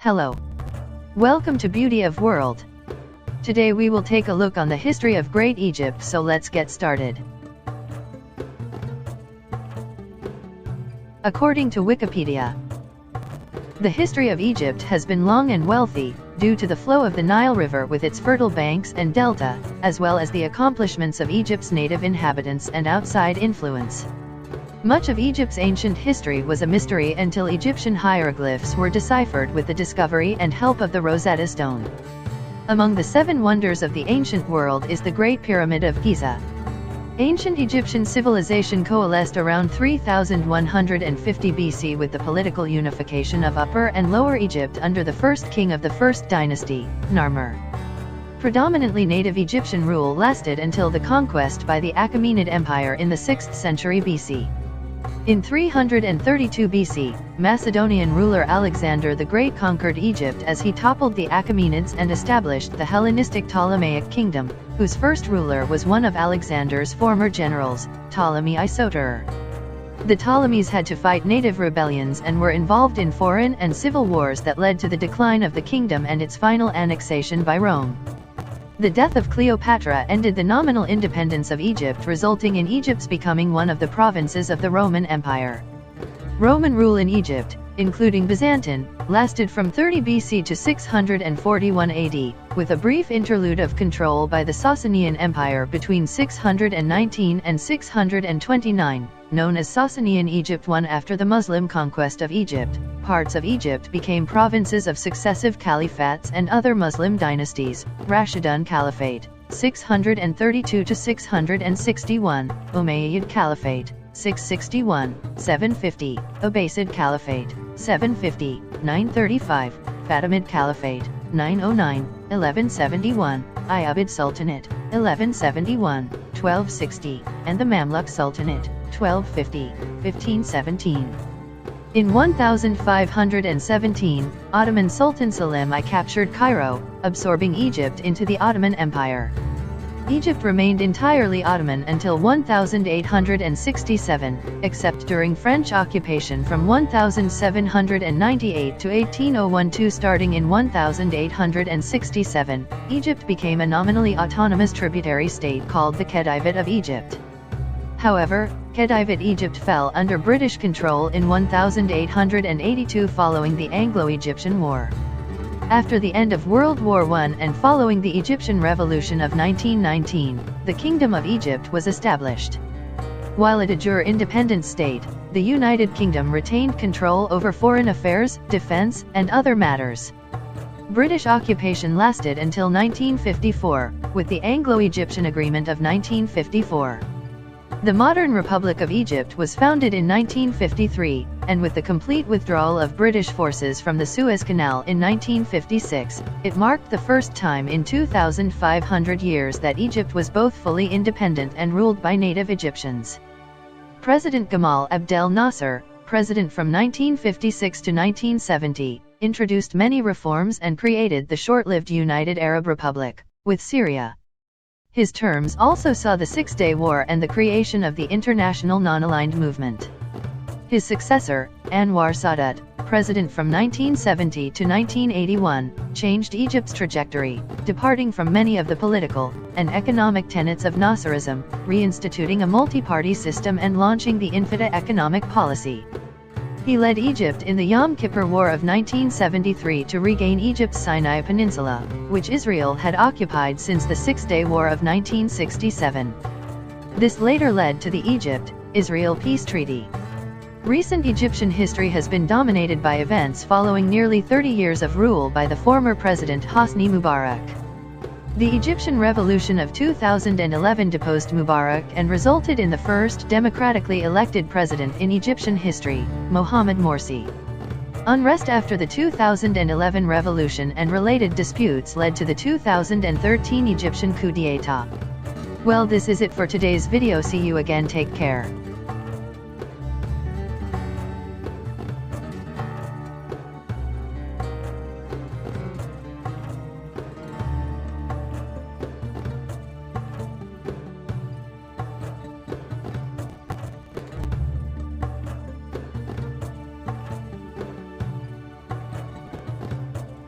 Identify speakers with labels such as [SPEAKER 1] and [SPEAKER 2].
[SPEAKER 1] Hello. Welcome to Beauty of World. Today we will take a look on the history of Great Egypt, so let's get started. According to Wikipedia, the history of Egypt has been long and wealthy, due to the flow of the Nile River with its fertile banks and delta, as well as the accomplishments of Egypt's native inhabitants and outside influence. Much of Egypt's ancient history was a mystery until Egyptian hieroglyphs were deciphered with the discovery and help of the Rosetta Stone. Among the 7 wonders of the ancient world is the Great Pyramid of Giza. Ancient Egyptian civilization coalesced around 3150 BC with the political unification of Upper and Lower Egypt under the first king of the first dynasty, Narmer. Predominantly native Egyptian rule lasted until the conquest by the Achaemenid Empire in the 6th century BC. In 332 BC, Macedonian ruler Alexander the Great conquered Egypt as he toppled the Achaemenids and established the Hellenistic Ptolemaic kingdom, whose first ruler was one of Alexander's former generals, Ptolemy Isoter. The Ptolemies had to fight native rebellions and were involved in foreign and civil wars that led to the decline of the kingdom and its final annexation by Rome. The death of Cleopatra ended the nominal independence of Egypt, resulting in Egypt's becoming one of the provinces of the Roman Empire. Roman rule in Egypt, including Byzantine, lasted from 30 BC to 641 AD, with a brief interlude of control by the Sasanian Empire between 619 and 629, known as Sasanian Egypt I. After the Muslim conquest of Egypt, parts of Egypt became provinces of successive caliphates and other Muslim dynasties: Rashidun Caliphate, 632 to 661, Umayyad Caliphate, 661-750, Abbasid Caliphate, 750, 935, Fatimid Caliphate, 909-1171, Ayyubid Sultanate, 1171-1260, and the Mamluk Sultanate, 1250-1517. In 1517, Ottoman Sultan Selim I captured Cairo, absorbing Egypt into the Ottoman Empire. Egypt remained entirely Ottoman until 1867, except during French occupation from 1798 to 1801. Starting in 1867, Egypt became a nominally autonomous tributary state called the Khedivate of Egypt. However, Khedivate Egypt fell under British control in 1882 following the Anglo-Egyptian War. After the end of World War I and following the Egyptian Revolution of 1919, the Kingdom of Egypt was established. While a de jure independent state, the United Kingdom retained control over foreign affairs, defense, and other matters. British occupation lasted until 1954, with the Anglo-Egyptian Agreement of 1954. The modern Republic of Egypt was founded in 1953, and with the complete withdrawal of British forces from the Suez Canal in 1956, it marked the first time in 2,500 years that Egypt was both fully independent and ruled by native Egyptians. President Gamal Abdel Nasser, president from 1956 to 1970, introduced many reforms and created the short-lived United Arab Republic, with Syria. His terms also saw the Six-Day War and the creation of the International Non-Aligned Movement. His successor, Anwar Sadat, president from 1970 to 1981, changed Egypt's trajectory, departing from many of the political and economic tenets of Nasserism, reinstituting a multi-party system and launching the Infida economic policy. He led Egypt in the Yom Kippur War of 1973 to regain Egypt's Sinai Peninsula, which Israel had occupied since the Six-Day War of 1967. This later led to the Egypt-Israel Peace Treaty. Recent Egyptian history has been dominated by events following nearly 30 years of rule by the former president Hosni Mubarak. The Egyptian Revolution of 2011 deposed Mubarak and resulted in the first democratically elected president in Egyptian history, Mohamed Morsi. Unrest after the 2011 revolution and related disputes led to the 2013 Egyptian coup d'état. Well, this is it for today's video. See you again. Take care.